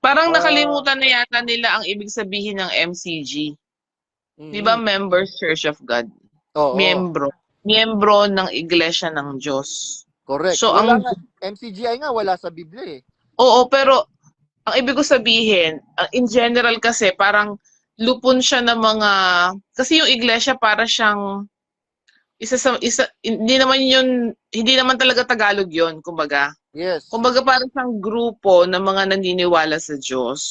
Parang Ah, nakalimutan na yata nila ang ibig sabihin ng MCG. Di ba mhm. Members Church of God? Oo, Miyembro. Miyembro ng Iglesia ng Diyos. correct. So Wala ang nga, MCGI nga wala sa Biblia eh. oo, pero ang ibig ko sabihin, in general kasi parang lupon siya ng mga kasi yung iglesia para siyang hindi naman talaga Tagalog 'yon, kumbaga. Yes. Kumbaga parang siyang grupo ng mga naniniwala sa Diyos,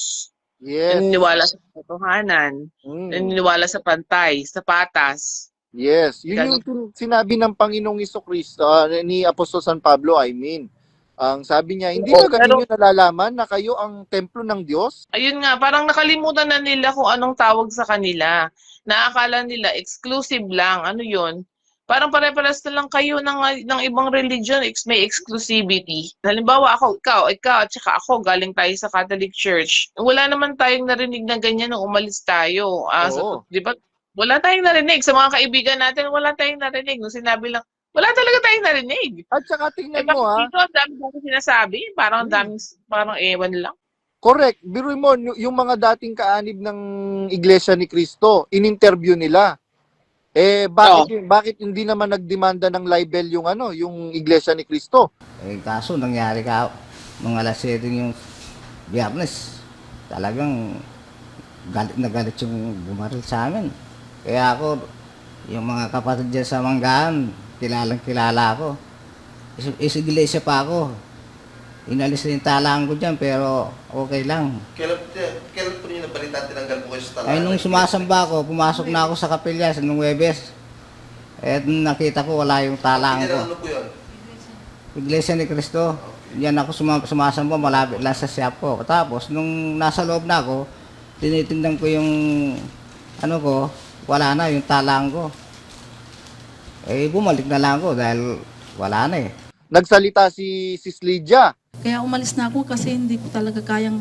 Yes. naniniwala sa katotohanan, Mm. naniniwala sa pantay, sa patas. Yes. Yun Ika yung sinabi ng Panginoong Kristo, ni Apostol San Pablo, I mean. Ang sabi niya, hindi oo, ba pero ganon yung nalalaman na kayo ang templo ng Diyos? ayun nga, parang nakalimutan na nila kung anong tawag sa kanila. Naakala nila exclusive lang, ano 'yun, parang pare-parehas na lang kayo ng ibang religion, may exclusivity. Halimbawa ako, ikaw at saka ako galing tayo sa Catholic Church. Wala naman tayong narinig na ganyan nung umalis tayo. Oo. 'Di ba? Wala tayong narinig sa mga kaibigan natin, wala tayong narinig nung sinabi lang, wala talaga tayong narinig. At saka Eh tingnan mo bakit ha, dito ang dami sinasabi? Parang ang mm, daming parang ewan lang. correct. Biruin mo, yung mga dating kaanib ng Iglesia ni Cristo, in-interview nila. Eh Oo. bakit hindi naman nagdemanda ng libel yung yung Iglesia ni Cristo? Eh, kaso nangyari ka nung alas 7 yung Biyernes. Talagang galit na galit yung bumaril sa amin. Kaya ako, yung mga kapatid dyan sa Manggahan, kilalang kilala ako. Iglesia pa ako. Inalis na yung talaan ko dyan, pero okay lang. Kailan po niyo nabalitaan tinanggal po kayo sa Ay, talaan? nung sumasamba ko, pumasok na ako sa kapilya nung Webes. Eh, nung nakita ko, wala yung talaan ko. Ano po yun? Iglesia ni Cristo. Yan ako sumasamba, malapit lang sa siyapo. Tapos, nung nasa loob na ako, tinitingnan ko yung, ano ko, wala na, yung talang ko. Eh, bumalik na lang ako dahil wala na eh. Nagsalita si Sis Lydia. Kaya umalis na ako kasi hindi ko talaga kayang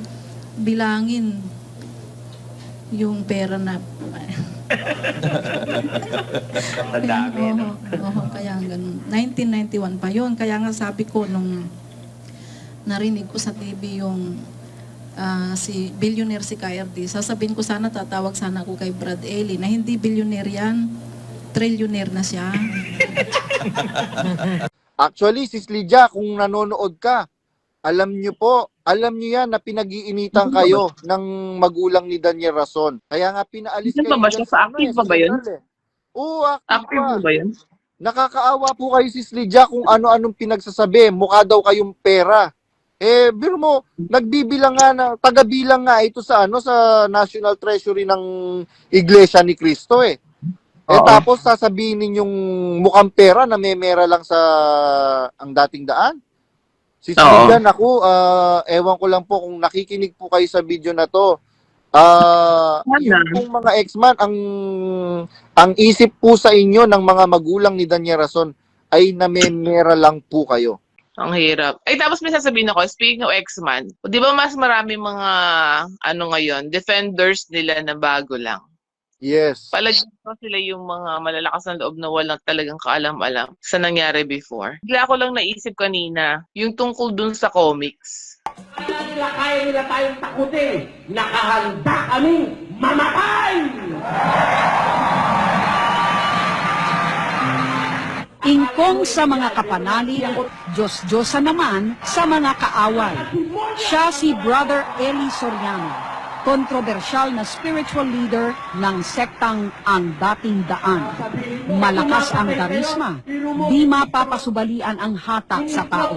bilangin yung pera na. Ang dami, no? Oo, kaya ganun. 1991 pa yon. Kaya nga sabi ko nung narinig ko sa TV yung si billionaire si KRD, sasabihin ko sana tatawag sana ako kay Brad Eli na hindi billionaire yan, trillionaire na siya. Actually, Sis Lydia, kung nanonood ka, alam nyo yan na pinag-iinitan kayo ng magulang ni Daniel Rason. Kaya nga pinaalis Ano kayo pa ba dyan siya? Sa active sa pa ba yun? General eh. Oo, active Active pa. mo ba yun? Nakakaawa po kayo, Sis Lydia, kung ano-anong pinagsasabi. Mukha daw kayong pera. Eh, biro mo, nagbibilang nga tagabilang nga ito sa sa National Treasury ng Iglesia ni Cristo eh. Eh Oo. tapos sasabihin ninyong mukhang pera na may mera lang sa ang dating daan. Si Oo. Sligan, ako, ewan ko lang po kung nakikinig po kayo sa video na to. Yung Sana. pong mga ex-man, ang isip po sa inyo ng mga magulang ni Daniel Rason ay namemera lang po kayo. Ang hirap. Ay, tapos may sasabihin ako, speaking of X-Man, di ba mas marami mga, ngayon, defenders nila na bago lang? Yes. Palagay ko sila yung mga malalakas ng loob na walang talagang kaalam-alam sa nangyari before. Bigla ko lang naisip kanina, yung tungkol dun sa comics. Kaya nila tayong takutin. Nakahanda kaming mamatay! Ingkong sa mga kapanalig, Diyos-Diyosa naman sa mga kaaway. Siya si Brother Eli Soriano, kontrobersyal na spiritual leader ng sektang Ang Dating Daan. Malakas ang karisma, di mapapasubalian ang hatak sa tao.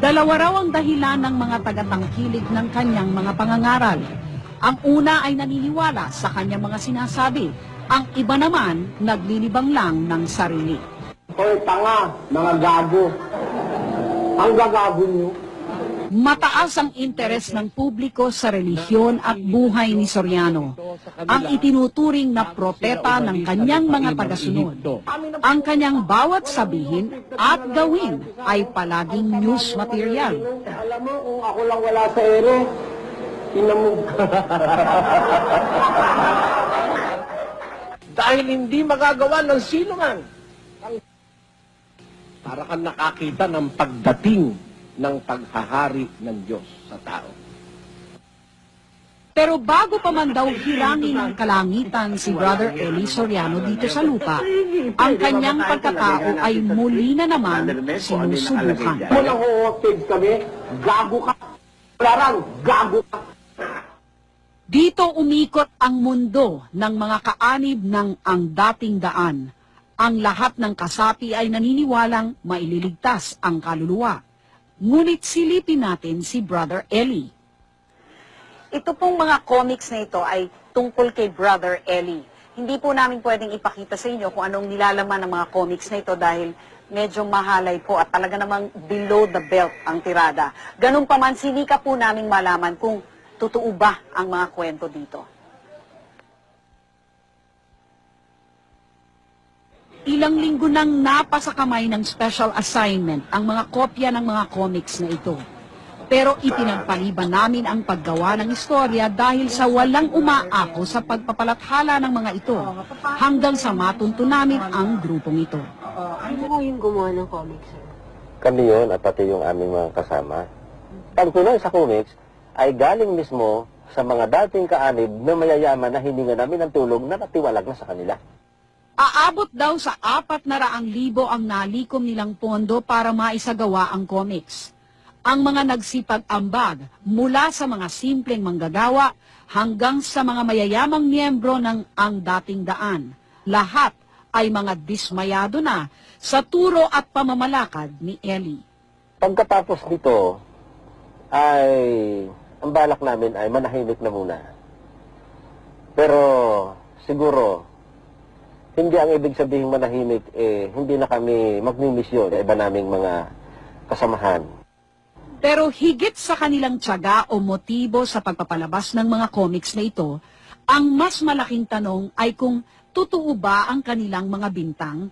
Dalawa raw ang dahilan ng mga tagatangkilig ng kanyang mga pangangaral. Ang una ay naniniwala sa kanyang mga sinasabi, ang iba naman naglilibang lang ng sarili. Hoy, tanga, mga gago. Ang gagago nyo. Mataas ang interes ng publiko sa relihiyon at buhay ni Soriano. Ang itinuturing na propeta ng kanyang mga tagasunod. Ang kanyang bawat sabihin at gawin ay palaging news material. Alam mo, kung ako lang wala sa ere, tinamog ka. Dahil hindi magagawa ng silungan. Para kang nakakita ng pagdating ng paghahari ng Diyos sa tao. Pero bago pa man daw hirangin ng kalangitan si Brother Eli Soriano dito sa lupa, ang kanyang pagkatao ay muli na naman sinusubukan. Kung nang-hostage kami, gago ka. Larang, gago ka. Dito umikot ang mundo ng mga kaanib ng Ang Dating Daan. Ang lahat ng kasapi ay naniniwalang maililigtas ang kaluluwa. Ngunit silipin natin si Brother Eli. Ito pong mga comics na ito ay tungkol kay Brother Eli. Hindi po namin pwedeng ipakita sa inyo kung anong nilalaman ng mga comics na ito dahil medyo mahalay po at talaga namang below the belt ang tirada. Ganun pa man, sinika po namin malaman kung totoo ba ang mga kwento dito. Ilang linggo nang napasa kamay ng special assignment ang mga kopya ng mga comics na ito. Pero ipinagpaliban namin ang paggawa ng istorya dahil sa walang umaako sa pagpapalathala ng mga ito hanggang sa matunto namin ang grupong ito. Ano mo yung gumawa ng comics? Kami yun at pati yung aming mga kasama. Ang tunay sa comics ay galing mismo sa mga dating kaanib na mayayaman na hininga namin ng tulong na natiwalag na sa kanila. Aabot daw sa 400,000 ang nalikom nilang pondo para maisagawa ang comics. Ang mga nagsipag-ambag mula sa mga simpleng manggagawa hanggang sa mga mayayamang miyembro ng Ang Dating Daan. Lahat ay mga dismayado na sa turo at pamamalakad ni Eli. Pagkatapos nito ay ang balak namin ay manahimik na muna. Pero siguro hindi ang ibig sabihin manahimik hindi na kami magmimisyon sa iba naming mga kasamahan. Pero higit sa kanilang tiyaga o motibo sa pagpapalabas ng mga comics na ito, ang mas malaking tanong ay kung totoo ba ang kanilang mga bintang.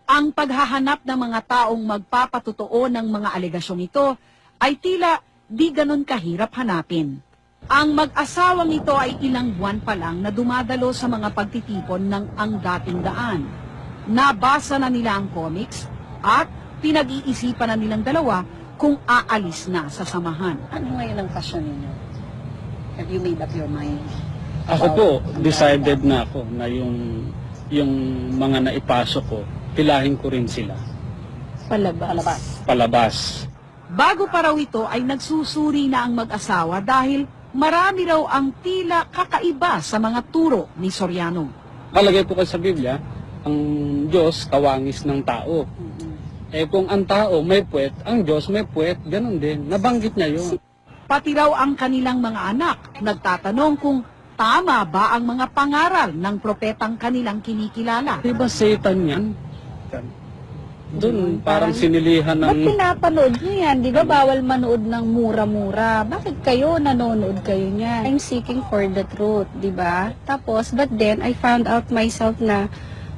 Ang paghahanap ng mga taong magpapatotoo ng mga alegasyong ito ay tila di ganun kahirap hanapin. Ang mag-asawang ito ay ilang buwan pa lang na dumadalo sa mga pagtitipon ng Ang Dating Daan. Nabasa na nila ang comics at pinag-iisipan na nilang dalawa kung aalis na sa samahan. Ano ngayon ang pasyon ninyo? Have you made up your mind? Ako po, decided na ako na yung mga naipasok ko, pilahin ko rin sila. Palabas. Bago pa raw ito ay nagsusuri na ang mag-asawa dahil marami raw ang tila kakaiba sa mga turo ni Soriano. Kalagay po kasi sa Biblia, ang Diyos kawangis ng tao. Kung ang tao may puwet, ang Diyos may puwet, ganun din. Nabanggit niya yun. Pati raw ang kanilang mga anak nagtatanong kung tama ba ang mga pangaral ng propetang kanilang kinikilala. Di ba Satan yan? Doon, parang sinilihan ng... Ba't pinapanood nyo yan? Di ba bawal manood ng mura-mura? Bakit kayo nanonood kayo niyan? I'm seeking for the truth, di ba? Tapos, but then, I found out myself na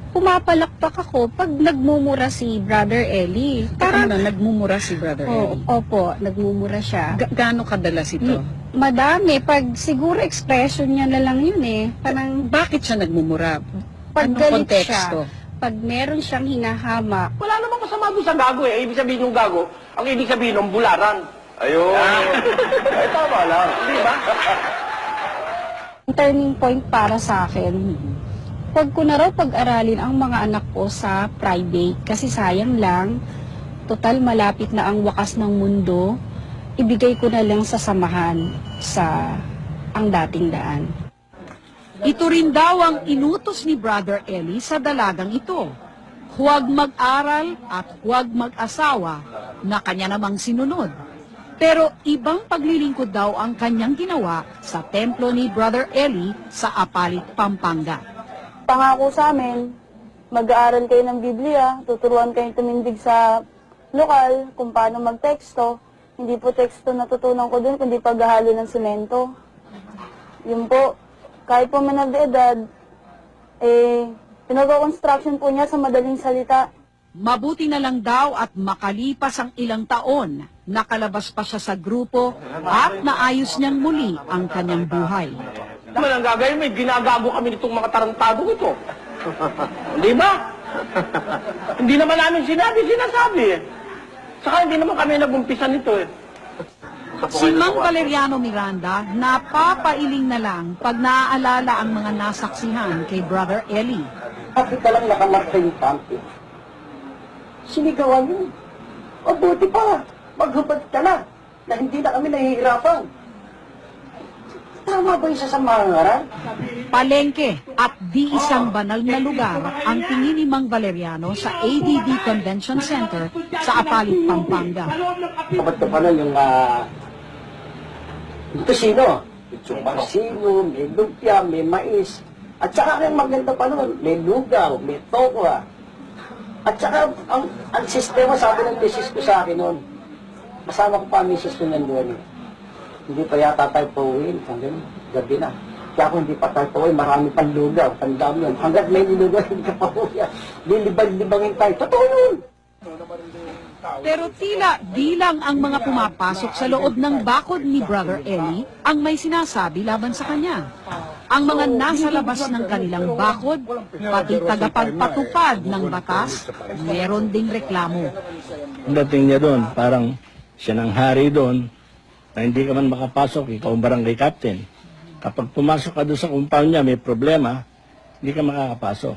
pumapalakpak ako pag nagmumura si Brother Eli. Parang nagmumura si Brother Eli. Opo, nagmumura siya. Gaano kadalas ito? Madami. Pag siguro expression niya na lang yun eh. Parang Bakit siya nagmumura? pag Anong galit konteksto? siya, pag meron siyang hinahamak, Wala namang masama doon sa gago eh. Ibig sabihin ng gago, ang ibig sabihin ng bularan. Ayun. Ay, tama lang. Di ba? turning point para sa akin, huwag ko na raw pag-aralin ang mga anak ko sa private kasi sayang lang, total malapit na ang wakas ng mundo, ibigay ko na lang sa samahan sa Ang Dating Daan. Ito rin daw ang inutos ni Brother Eli sa dalagang ito. Huwag mag-aral at huwag mag-asawa na kanya namang sinunod. Pero ibang paglilingkod daw ang kanyang ginawa sa templo ni Brother Eli sa Apalit, Pampanga. Pangako sa amin, mag-aaral kayo ng Biblia, tuturuan kayo tumindig sa lokal kung paano mag-teksto. Hindi po teksto natutunan ko dun, kundi paghahalo ng semento. Yun po, kahit po manag edad, pinag-construction po niya sa madaling salita. Mabuti na lang daw at makalipas ang ilang taon, nakalabas pa siya sa grupo at naayos niyang muli ang kanyang buhay. Naman ang gagawin, may ginagago kami nitong mga tarantado ito. Hindi ba? Hindi naman namin sinasabi eh. Saka hindi naman kami nag-umpisa nito eh. Si Mang Valeriano Miranda, napapailing na lang pag naaalala ang mga nasaksihan kay Brother Eli. Bakit ka lang nakamarka yung kampi? Sinigawan yun. Mabuti pa, maghubad ka na hindi na kami nahihirapan. Tama ba yung sasamahang ngaral? Palengke at di isang banal na lugar ang tingin ni Mang Valeriano sa ADD Convention Center sa Apalit, Pampanga. Kabat ka pa nun yung tusino. Itsubasino, may lumpia, may mais. At saka yung maganda pa nun, may lugaw, may tokwa. At saka ang sistema, sabi ng misis ko sa akin nun, kasama ko pa ang misis ko nandoon. Hindi pa yata tayo pauwiin, hanggang gabi na. Kaya kung hindi pa tayo pauwiin, marami pang lugaw, tandaan yun. Hanggang may nilugaw, hindi ka pauwiin. Lilibang-libangin tayo. Totoo yun! Pero tila di lang ang mga pumapasok sa loob ng bakod ni Brother Eli ang may sinasabi laban sa kanya. Ang mga nasa labas ng kanilang bakod, pati tagapagpatupad ng batas, meron ding reklamo. Ang dating niya doon, parang siya ng hari doon, na hindi ka man makapasok, ikaw ang barangay captain. Kapag pumasok ka doon sa compound niya, may problema, hindi ka makakapasok.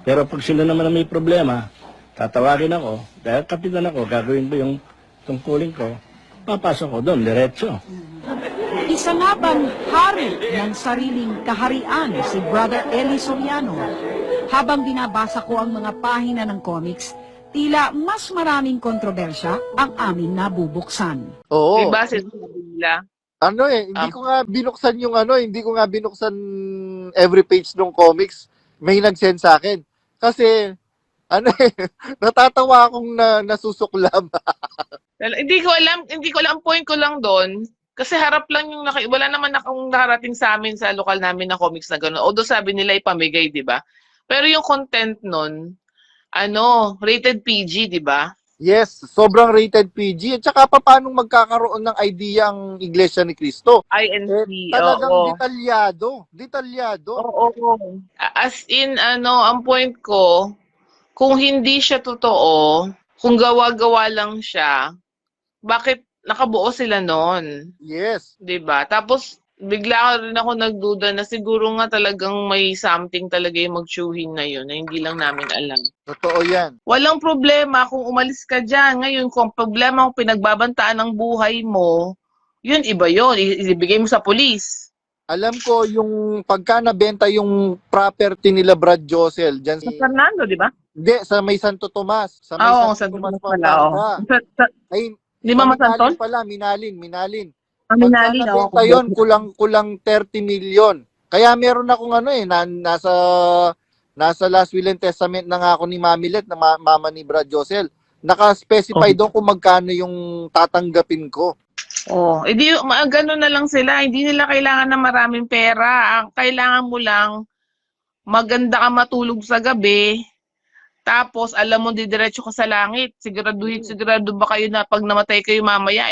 Pero pag sila naman na may problema, tatawagin ako, dahil kapitan ako, gagawin ko yung tungkulin ko, papasok ko doon, diretso. Isa nga bang hari ng sariling kaharian si Brother Eli Soriano? Habang binabasa ko ang mga pahina ng comics, tila mas maraming kontrobersya ang aming nabubuksan. Oo. Diba, sinasabi nila? Hindi ko nga binuksan yung hindi ko nga binuksan every page ng comics. May nag-send sa akin. Kasi, natatawa akong nasusuklam. Hindi ko alam, ang point ko lang doon, kasi harap lang yung wala naman akong nakarating sa amin sa lokal namin na comics na gano'n. Although sabi nila ipamigay, di ba? Pero yung content nun, rated PG, di ba? Yes, sobrang rated PG. At saka paano magkakaroon ng idea ang Iglesia ni Cristo? INC, Talagang oo. Detalyado. Oo. As in, ang point ko, kung hindi siya totoo, kung gawa-gawa lang siya, bakit nakabuo sila noon? Yes. 'Di ba? Tapos bigla rin ako nagduda na siguro nga talagang may something talaga yung magtsuhin na yun na hindi lang namin alam. Totoo yan. Walang problema kung umalis ka dyan. Ngayon, kung ang problema kung pinagbabantaan ng buhay mo, yun, iba yun. Ibigay mo sa polis. Alam ko yung pagka nabenta yung property nila Brad Josel dyan Sa Fernando, di ba? Hindi, sa may Santo Tomas. Sa may Oo, Santo Tomas pala. Pampanga. Ay, Di ba Masanton? Minalin. Minalin, Pagka nabenta yun, kulang 30 million. Kaya meron akong nasa Last Will and Testament na nga ako ni Mamilet, na mama ni Brad Josel. Naka-specify doon kung magkano yung tatanggapin ko. Edi gano'n na lang sila. Hindi nila kailangan ng maraming pera. Ang kailangan mo lang, maganda ka matulog sa gabi, tapos alam mo didiretso ka sa langit. Sigurado ba kayo na pag namatay kayo mamaya,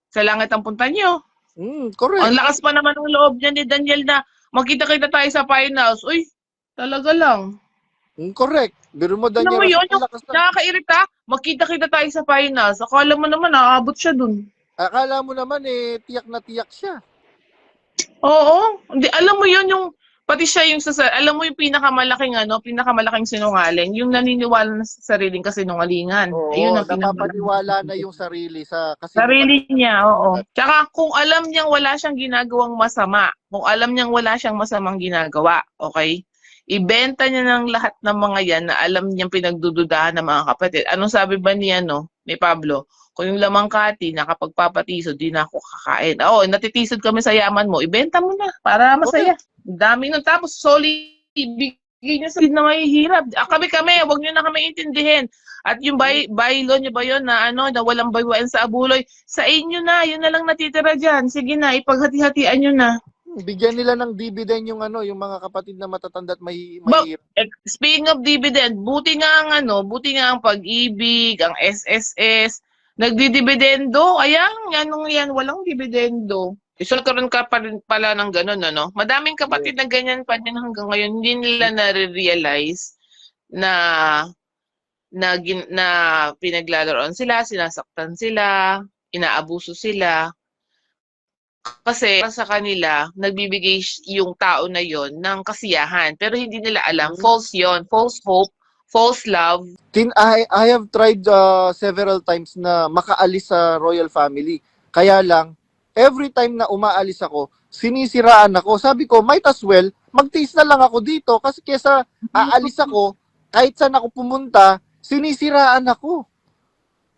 sa langit ang punta nyo? Correct. Ang lakas pa naman ng loob niya ni Daniel na magkita-kita tayo sa Pine House. Uy, talaga lang. Correct. Biro mo, Daniel. Alam mo yun, yung nakakairita, magkita-kita tayo sa Pine House. Akala mo naman, nakaabot siya dun. Akala mo naman, tiyak na tiyak siya. Oo. Hindi, alam mo yun, yung pati siya yung alam mo yung pinakamalaking sinungaling, yung naniniwala na sa sariling kasinungalingan. Oo, ayun ang napapaniwala na yung sarili sarili niya, oo. Tsaka kung alam niyang wala siyang ginagawang masama, kung alam niyang wala siyang masamang ginagawa, okay? Ibenta niya ng lahat ng mga yan na alam niyang pinagdududahan ng mga kapatid. Anong sabi ba niya, ni Pablo? Kung yung lamangkati, nakapagpapatisod, di na ako kakain. Natitisod kami sa yaman mo, ibenta mo na para masaya. Dami nun. Tapos, bigay nyo sa na mahihirap. Kami, wag nyo na kami intindihin. At yung bylaw nyo ba yun na walang baywain sa abuloy, sa inyo na, yun na lang natitira dyan. Sige na, ipaghati-hatian nyo na. Bigyan nila ng dividend yung yung mga kapatid na matatanda at mahirap. Speaking of dividend, buti nga ang Pag-ibig, ang SSS, nagdidibidendo. Yan, walang dividendo. Isulkaroon ka pa rin pala ng gano'n, Madaming kapatid na ganyan pa din hanggang ngayon. Hindi nila na-realize na pinaglalaroan sila, sinasaktan sila, inaabuso sila. Kasi sa kanila, nagbibigay yung tao na yon ng kasiyahan. Pero hindi nila alam, false yon, false hope, false love. I have tried several times na makaalis sa royal family. Kaya lang, every time na umaalis ako, sinisiraan ako. Sabi ko, might as well, magtiis na lang ako dito kasi kesa aalis ako, kahit saan ako pumunta, sinisiraan ako.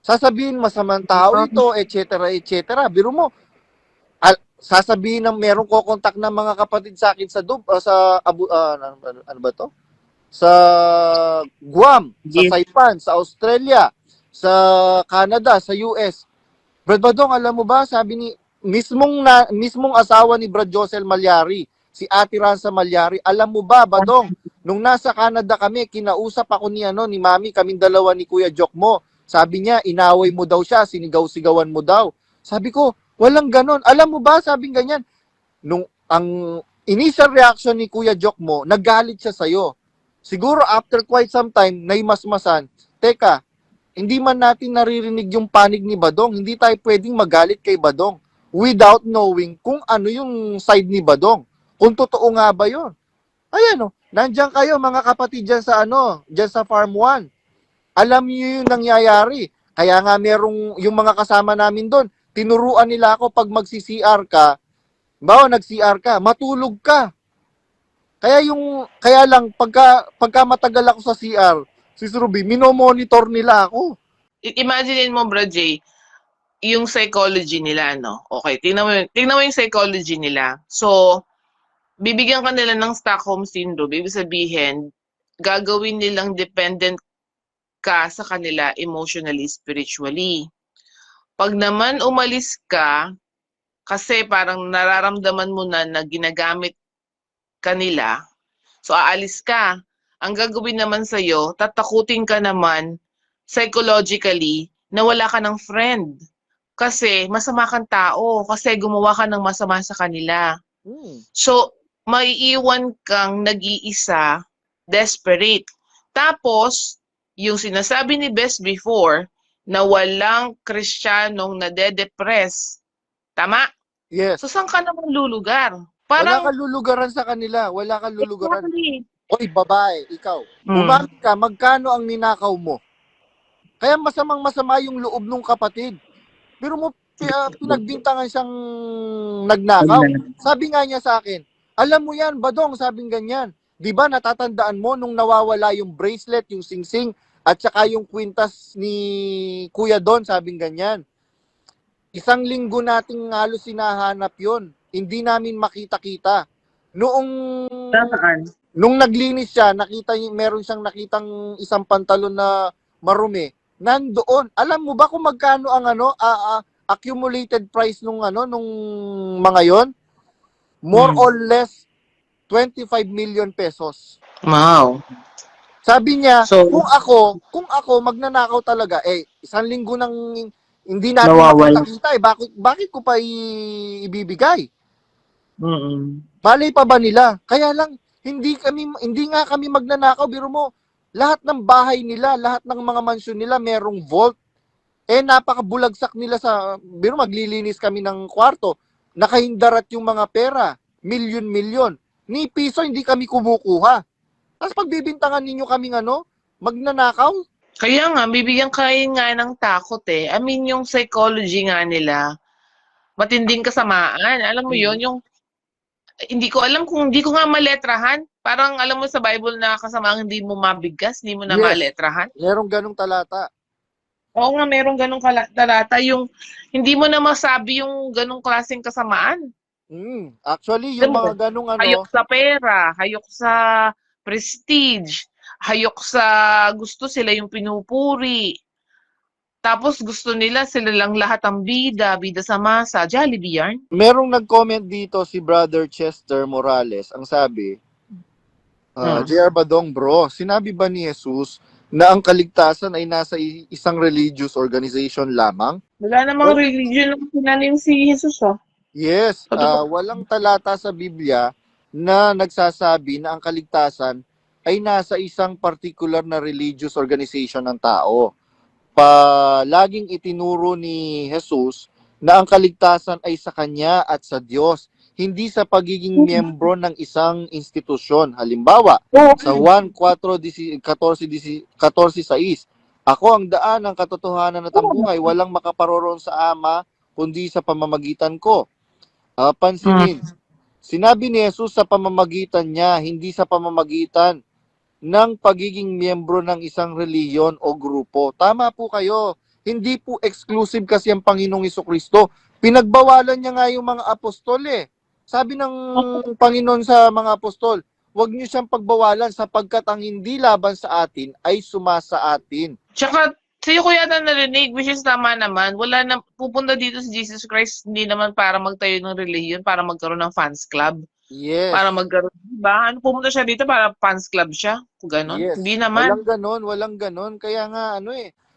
Sasabihin, masamang tao ito, etc., etc. Biro mo, sasabihin ng merong kokontak ng mga kapatid sa akin sa ano ba to? Sa Guam, sa Saipan, sa Australia, sa Canada, sa US. Brad Badong, alam mo ba, sabi ni mismong asawa ni Brad Josel Malyari, si Ate Ranza Malyari, alam mo ba, Badong, nung nasa Canada kami, kinausap ako ni Mami, kaming dalawa ni Kuya Jokmo. Sabi niya, inaway mo daw siya, sinigaw-sigawan mo daw. Sabi ko, walang ganon. Alam mo ba, sabing ganyan, nung ang initial reaction ni Kuya Jokmo, naggalit siya sa'yo. Siguro after quite some time, naimasmasan, teka, hindi man natin naririnig yung panig ni Badong, hindi tayo pwedeng magalit kay Badong without knowing kung ano yung side ni Badong. Kung totoo nga ba yun. Ayan nandiyan kayo mga kapatid dyan sa dyan sa Farm 1. Alam niyo yung nangyayari. Kaya nga merong yung mga kasama namin doon, tinuruan nila ako pag magsi-CR ka, nag-CR ka, matulog ka. Kaya lang pagka matagal ako sa CR, si Ruby, minomonitor nila ako. Imagine mo, Bro Jay, yung psychology nila, no? Okay, tingnan mo yung psychology nila. So, bibigyan ka nila ng Stockholm Syndrome. Ibig sabihin, gagawin nilang dependent ka sa kanila emotionally, spiritually. Pag naman umalis ka, kasi parang nararamdaman mo na ginagamit kanila, so aalis ka. Ang gagawin naman sa'yo, tatakutin ka naman psychologically na wala ka ng friend. Kasi masama kang tao, kasi gumawa ka ng masama sa kanila. So, maiiwan kang nag-iisa, desperate. Tapos, yung sinasabi ni Best before, na walang Kristiyanong nade-depress. Tama? Yes. So, saan ka naman lulugar? Wala kang lulugaran sa kanila. Wala kang lulugaran. Exactly. Oy, babae, ikaw. Umamin ka, magkano ang ninakaw mo? Kaya masama yung loob ng kapatid. Pero mo, pinagbintangan siyang nagnakaw. Sabi nga niya sa akin, alam mo yan, Badong, sabing ganyan. Di ba natatandaan mo nung nawawala yung bracelet, yung singsing, at saka yung kwintas ni Kuya Don, sabing ganyan. 1 linggo nating halos sinahanap yon. Hindi namin makita-kita. Nung naglinis siya, meron siyang nakitang isang pantalon na marumi. Nandoon. Alam mo ba kung magkano ang accumulated price nung mga yon? More or less 25 million pesos. Wow. Sabi niya, So, kung ako magnanakaw talaga, 1 linggo nang hindi natin makita-kita, bakit ko pa ibibigay? Malay pa ba nila? Kaya lang, hindi nga kami magnanakaw. Biro mo, lahat ng bahay nila, lahat ng mga mansyon nila, merong vault. Napakabulagsak nila biro maglilinis kami ng kwarto. Nakahindarat yung mga pera. Milyon-milyon. Ni piso hindi kami kumukuha. Tapos pagbibintangan ninyo kaming magnanakaw? Kaya nga, bibigyan kayo nga ng takot eh. I mean, yung psychology nga nila, matinding kasamaan. Alam mo yon yung, hindi ko alam kung, hindi ko nga maletrahan. Parang alam mo sa Bible na kasamaang hindi mo mabigkas, hindi mo na maletrahan. Merong ganong talata. Oo nga, merong ganong talata. Yung, hindi mo na masabi yung ganong klaseng kasamaan. Actually, yung mga ganong hayok sa pera, hayok sa prestige, hayok sa gusto sila yung pinupuri. Tapos gusto nila sila lang lahat ang bida sa masa. Jollibee yarn. Merong nag-comment dito si Brother Chester Morales. Ang sabi, JR Badong bro, sinabi ba ni Jesus na ang kaligtasan ay nasa isang religious organization lamang? Wala namang religion na sinalim si Jesus Yes, walang talata sa Biblia na nagsasabi na ang kaligtasan ay nasa isang particular na religious organization ng tao. Laging itinuro ni Jesus na ang kaligtasan ay sa Kanya at sa Diyos, hindi sa pagiging miyembro ng isang institusyon. Halimbawa, sa 1:14-6, ako ang daan ng katotohanan at ang buhay, walang makaparoroon sa Ama, kundi sa pamamagitan ko. Pansinin, sinabi ni Jesus sa pamamagitan niya, hindi sa pamamagitan ng pagiging miyembro ng isang reliyon o grupo. Tama po kayo. Hindi po exclusive kasi ang Panginoong Jesucristo. Pinagbawalan niya nga yung mga apostol eh. Sabi ng Panginoon sa mga apostol, huwag niyo siyang pagbawalan sapagkat ang hindi laban sa atin ay sumasa atin. Tsaka, sa'yo ko yata narinig, which is tama naman. Wala na, pupunta dito si Jesus Christ, hindi naman para magtayo ng relihiyon, para magkaroon ng fans club. Yes. Para magkaroon, diba? Ano, pumunta siya dito para fans club siya? Ganon? Yes. Hindi naman. Walang ganon. Kaya nga,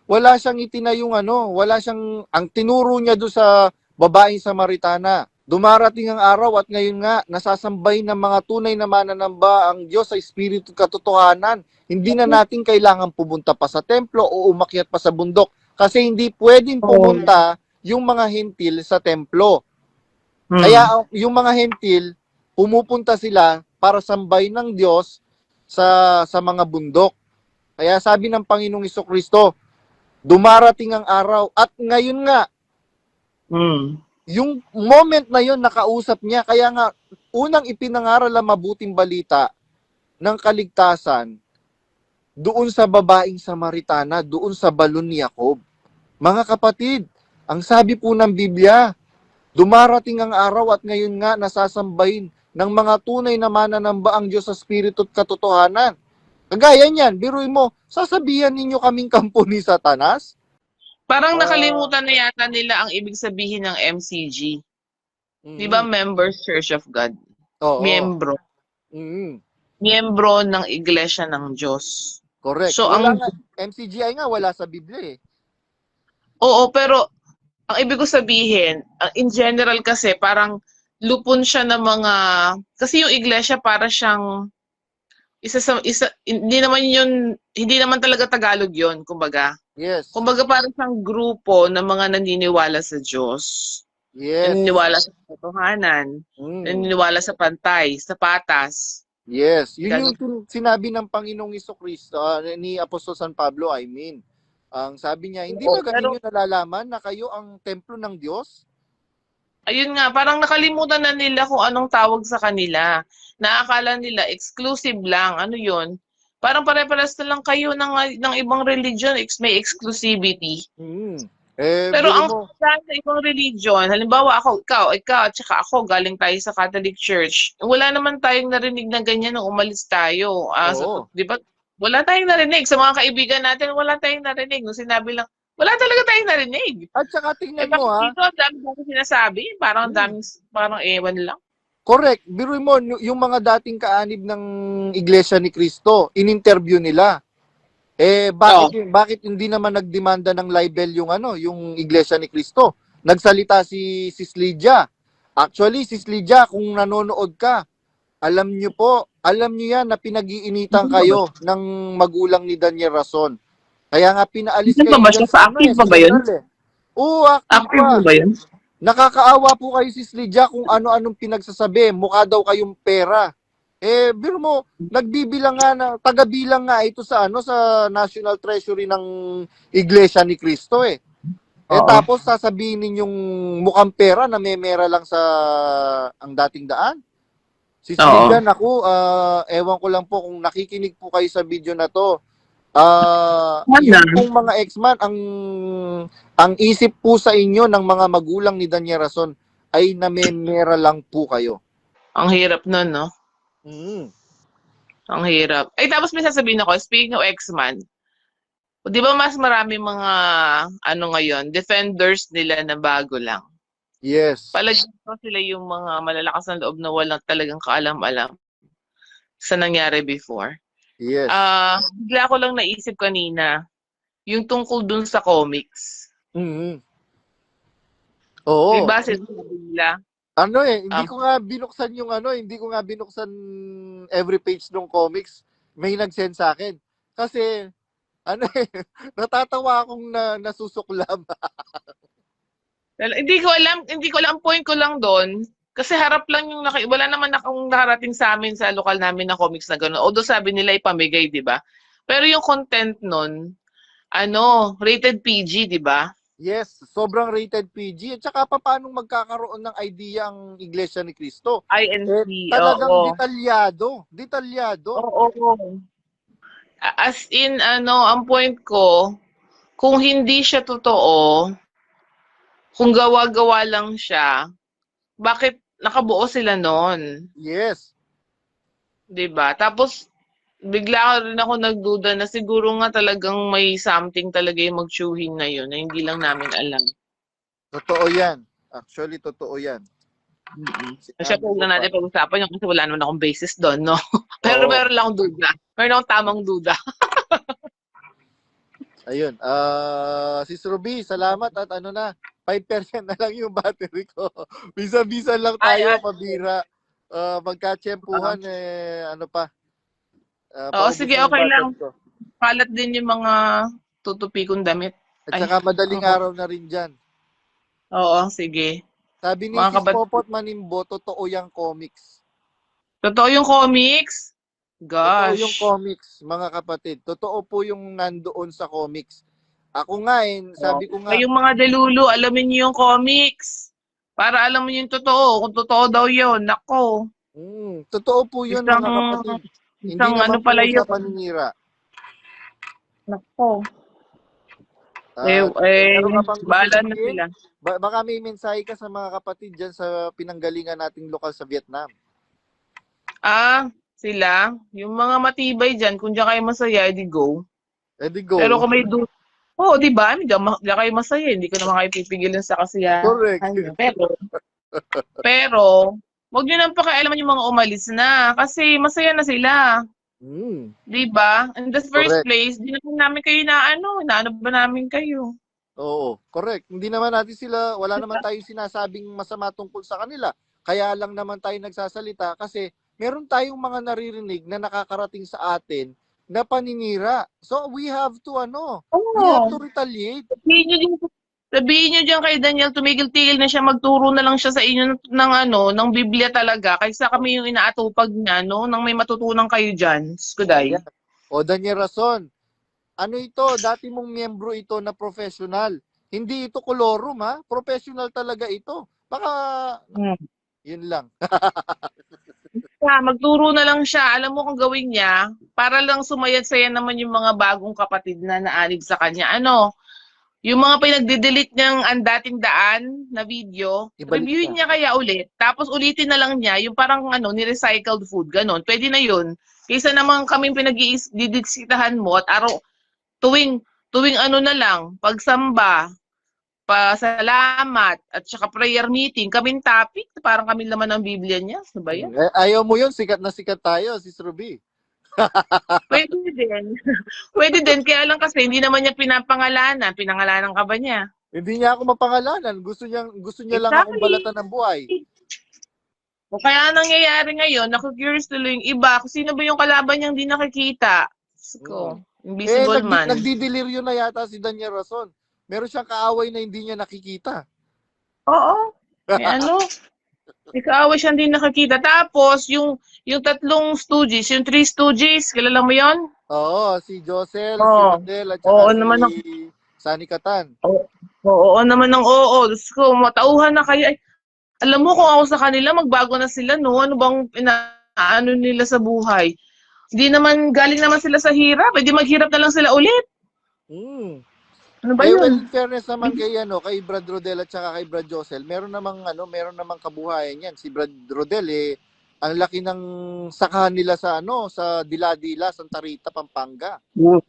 wala siyang itinayong wala siyang, ang tinuro niya doon sa babaeng Samaritana. Dumarating ang araw at ngayon nga, nasasambay ng mga tunay na mananamba ang Diyos sa Espiritu at katotohanan. Hindi na natin kailangan pumunta pa sa templo o umakyat pa sa bundok kasi hindi pwedeng pumunta yung mga hentil sa templo. Kaya yung mga hentil, pumupunta sila para sambay ng Diyos sa mga bundok. Kaya sabi ng Panginoong Jesucristo, dumarating ang araw at ngayon nga, yung moment na yun, nakausap niya. Kaya nga, unang ipinangaral ang mabuting balita ng kaligtasan doon sa babaeng Samaritana, doon sa balon ni Jacob. Mga kapatid, ang sabi po ng Biblia, dumarating ang araw at ngayon nga nasasambahin ng mga tunay na mananamba ang Diyos sa Espiritu at katotohanan. Kagaya niyan, biruin mo, sasabihan ninyo kaming kampo ni Satanas? Parang nakalimutan na yata nila ang ibig sabihin ng MCG. Di ba? Members Church of God. Oo. Miyembro. Miyembro ng Iglesia ng Diyos. Correct. So, MCGI nga wala sa Biblia eh. Oo, pero ang ibig ko sabihin, in general kasi parang lupon siya ng mga, kasi yung Iglesia para siyang hindi naman talaga Tagalog yon, kumbaga. Yes. Kumbaga parang siyang grupo ng mga naniniwala sa Diyos. Yes. Naniniwala sa katotohanan. Naniniwala sa pantay, sa patas. Yes. Yun yung sinabi ng Panginoong Jesucristo, ni Apostol San Pablo, ang sabi niya, hindi ba ganin nyo nalalaman na kayo ang templo ng Diyos? Ayun nga, parang nakalimutan na nila kung anong tawag sa kanila. Naakala nila exclusive lang. Ano yun? Parang pare-pares na lang kayo ng ibang religion, may exclusivity. Pero ang sa ibang religion, halimbawa ikaw, at saka ako, galing tayo sa Catholic Church. Wala naman tayong narinig na ganyan nung umalis tayo. Di ba? Wala tayong narinig. Sa mga kaibigan natin, wala tayong narinig. Nung sinabi lang, wala talaga tayong narinig. At saka tingnan mo dito, ang dami sinasabi. Parang parang ewan lang. Correct. Biruin mo, yung mga dating kaanib ng Iglesia ni Cristo, in-interview nila. Bakit hindi naman nagdemanda ng libel yung Iglesia ni Cristo? Nagsalita si Sis Lydia. Actually, Sis Lydia, kung nanonood ka, alam niyo yan na pinag-iinitan kayo ng magulang ni Daniel Rason. Kaya nga pinaalis kayo. Active ba yun? Oo, active ba yun? Nakakaawa po kayo, Sis Lydia, kung ano-anong pinagsasabi. Mukha daw kayong pera. Biro mo, tagabilang nga ito sa National Treasury ng Iglesia ni Cristo eh. Tapos sasabihin ninyong mukhang pera na may mera lang sa ang dating daan. Sis Lydia, naku, ewan ko lang po kung nakikinig po kayo sa video na to. Yung pong mga ex-man, ang isip po sa inyo ng mga magulang ni Daniel Rason ay namemera lang po kayo. Ang hirap nun, no? Ang hirap. Tapos may sasabihin ako, speaking of ex-man, di ba mas marami mga, ngayon, defenders nila na bago lang? Yes. Palagi ko sila yung mga malalakas ng loob na walang talagang kaalam-alam sa nangyari before. Yes. Bigla ko lang naisip kanina, yung tungkol dun sa comics. Oo. Diba sinasabi nila? Hindi ko nga binuksan every page ng comics. May nag-send sa akin. Kasi, natatawa akong nasusuklam. Hindi ko alam, ang point ko lang doon, kasi harap lang yung wala naman akong nakarating sa amin sa lokal namin na comics na gano'n. Although sabi nila ipamigay, di ba? Pero yung content nun, rated PG, di ba? Yes, sobrang rated PG. At saka paano magkakaroon ng idea ang Iglesia ni Cristo? INC, Talagang oo. detalyado. Detalyado. Oo. As in, ang point ko, kung hindi siya totoo, kung gawa-gawa lang siya, bakit nakabuo sila nun? Yes. 'Di ba? Tapos, bigla rin ako nagduda na siguro nga talagang may something talaga yung magtsuhin na yun na hindi lang namin alam. Totoo yan. Actually, totoo yan. Siya po na natin pag-usapan yung kasi wala naman akong basis doon, no? Pero Oo. meron lang akong duda. Meron akong tamang duda. Ayun. Sis Ruby, salamat at 5% na lang yung battery ko. Bisa-bisa lang tayo, pabira. Magkatsyempuhan, ano pa. Oo, sige, okay lang. Ko. Kalat din yung mga tutupi kong damit. At saka madaling araw na rin dyan. Oo, sige. Sabi ni Mga Sis Popot Manimbo, totoo yung comics. Totoo yung comics? Totoo Gosh. yung comics, mga kapatid. Totoo po yung nandoon sa comics. Ako nga sabi ko nga. Kayong mga delulu, alamin niyo yung comics. Para alam mo yung totoo. Kung totoo daw yun, nako. Totoo po yun, mga kapatid. Hindi naman po sa paninira. Nako. Bahala na sila. Baka may mensahe ka sa mga kapatid dyan sa pinanggalingan nating lokal sa Vietnam. Sila, yung mga matibay dyan, kung diyan kayo masaya, edi go. Edi go. Pero kung may di ba? Diyan kayo masaya, hindi ko naman kayo pipigilan sa kasiyahan. Correct. Pero, wag nyo nang pakialaman yung mga umalis na, kasi masaya na sila. Di ba? In the first place, di naman namin kayo inaano ba namin kayo? Oo, correct. Hindi naman natin sila, wala naman tayong sinasabing masama tungkol sa kanila. Kaya lang naman tayo nagsasalita kasi meron tayong mga naririnig na nakakarating sa atin na paninira. So we have to we have to retaliate. Sabihin nyo dyan kay Daniel, tumigil-tigil na siya, magturo na lang siya sa inyo ng Biblia talaga, kaysa kami yung inaatupag niya, nang may matutunan kayo dyan. Skuday. O Daniel Rason, ano ito? Dati mong miyembro ito na professional. Hindi ito kolorum, ha? Professional talaga ito. Baka, yun lang. Magturo na lang siya. Alam mo kung gawin niya, para lang sumayad-saya naman yung mga bagong kapatid na naanib sa kanya. Yung mga pinagde-delete niyang ang dating daan na video, reviewin niya kaya ulit. Tapos ulitin na lang niya yung parang ni-recycled food. Ganon. Pwede na yun. Kaysa naman kaming pinag-iisitahan mo at tuwing na lang, pagsamba, pasalamat, at saka prayer meeting, kaming topic, parang kami laman ng Biblia niya. Ano ba yan? Ayaw mo yun, sikat na sikat tayo, Sis Ruby. Pwede din. Pwede din, kaya lang kasi hindi naman niya pinapangalanan. Pinangalanan ka ba niya? Hindi niya ako mapangalanan. Gusto niya lang akong balatan ng buhay. O kaya nangyayari ngayon, naku-curious tuloy yung iba, kung sino ba yung kalaban niyang hindi nakikita. Invisible man. Nagdidelirio na yata si Daniel Rason. Meron siyang kaaway na hindi niya nakikita. Oo. May kaaway siya hindi nakikita. Tapos, yung tatlong stooges, yung 3 stooges, kilala mo yon? Oo, si Josel, si Rodel, at saka si Sunny Catan. Oo naman ng oo. Diyos ko, matauhan na kayo. Alam mo kung ako sa kanila, magbago na sila, no? Ano bang inaano nila sa buhay? Hindi naman, galing naman sila sa hirap. Hindi maghirap na lang sila ulit. Ano ba yun? In fairness naman kay Brad Rodel at saka kay Brad Josel, meron namang kabuhayan yan. Si Brad Rodel, ang laki ng sakahan nila sa sa Dila-Dila, Santa Rita, Pampanga. Yun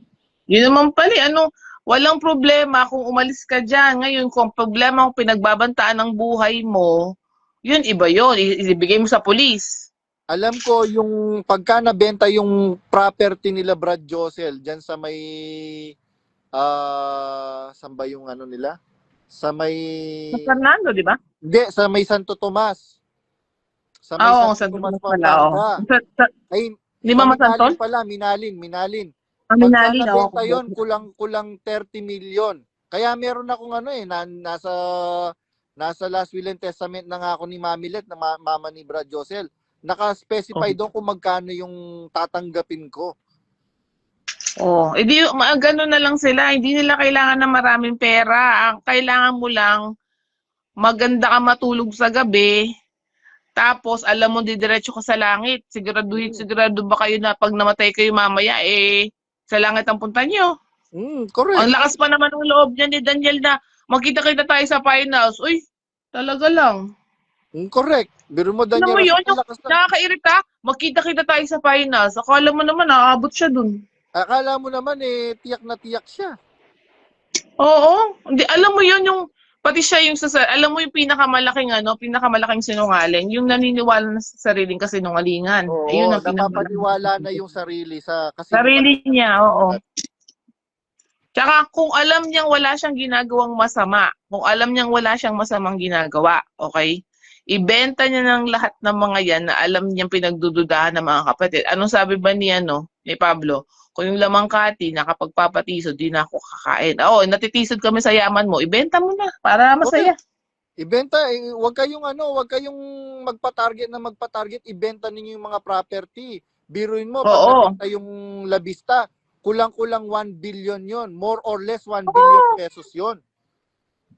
naman pala, walang problema kung umalis ka dyan. Ngayon, kung problema kung pinagbabantaan ng buhay mo, yun, iba yun. Ibigay mo sa pulis. Alam ko, yung pagka nabenta yung property nila Brad Josel, dyan sa may, saan ba yung nila? Sa may... Sa Fernando, di ba? Hindi, sa may Santo Tomas. Sa may Santo Tomas pala. Di ba Minalin pala, Minalin. Minalin, Pagka nabenta yun, kulang 30 million. Kaya meron akong nasa Nasa last will and testament na nga ako ni Mami Let, na mama ni Brad Josel. Naka-specify doon kung magkano yung tatanggapin ko. Oh, edi gano'n na lang sila. Hindi nila kailangan ng maraming pera. Ang kailangan mo lang, maganda ka matulog sa gabi. Tapos, alam mo, didiretso ka sa langit. Sigurado ba kayo na pag namatay kayo mamaya, sa langit ang punta nyo? Correct. Ang lakas pa naman ng loob niya ni Daniel na magkita-kita tayo sa finals. Uy, talaga lang. Correct. Biro mo, Daniel. Alam mo yun, yung nakakairita, magkita-kita tayo sa finals. Akala mo naman, nakaabot siya dun. Akala mo naman, tiyak na tiyak siya. Oo. Hindi, alam mo yun, yung, pati siya yung, alam mo yung pinakamalaking sinungaling, yung naniniwala na sa sariling kasinungalingan. Oo, Ayun ang napapaniwala na yung sarili sa sarili niya, oo. Tsaka kung alam niyang wala siyang ginagawang masama, kung alam niyang wala siyang masamang ginagawa, okay? Ibenta niya ng lahat ng mga yan na alam niyang pinagdududahan ng mga kapatid. Anong sabi ba ni Pablo? Kung yung lamang kati, nakapagpapatisod, di na ako kakain. Oo, natitisod kami sa yaman mo, ibenta mo na para masaya. Okay. Ibenta, wag kayong magpa-target, ibenta ninyo yung mga property. Biruin mo, pag nabenta yung labista, kulang-kulang 1 billion yon, more or less 1 billion pesos yon.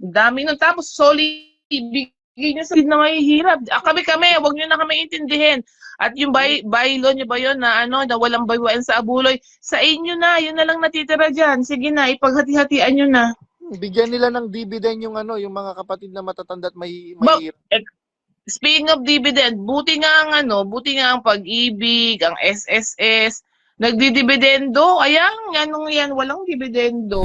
Dami nun. Tapos, solid, bigay nyo sa na mahihirap. Kami, wag nyo na kami intindihin. At yung bylaw nyo ba yun na na walang baywaan sa abuloy, sa inyo na, yun na lang natitira dyan. Sige na, ipaghati-hatian nyo na. Bigyan nila ng dividend yung mga kapatid na matatanda at mahirap. Speaking of dividend, buti nga ang Pag-ibig, ang SSS, nagdidibidendo. Ayan, yan, walang dividendo.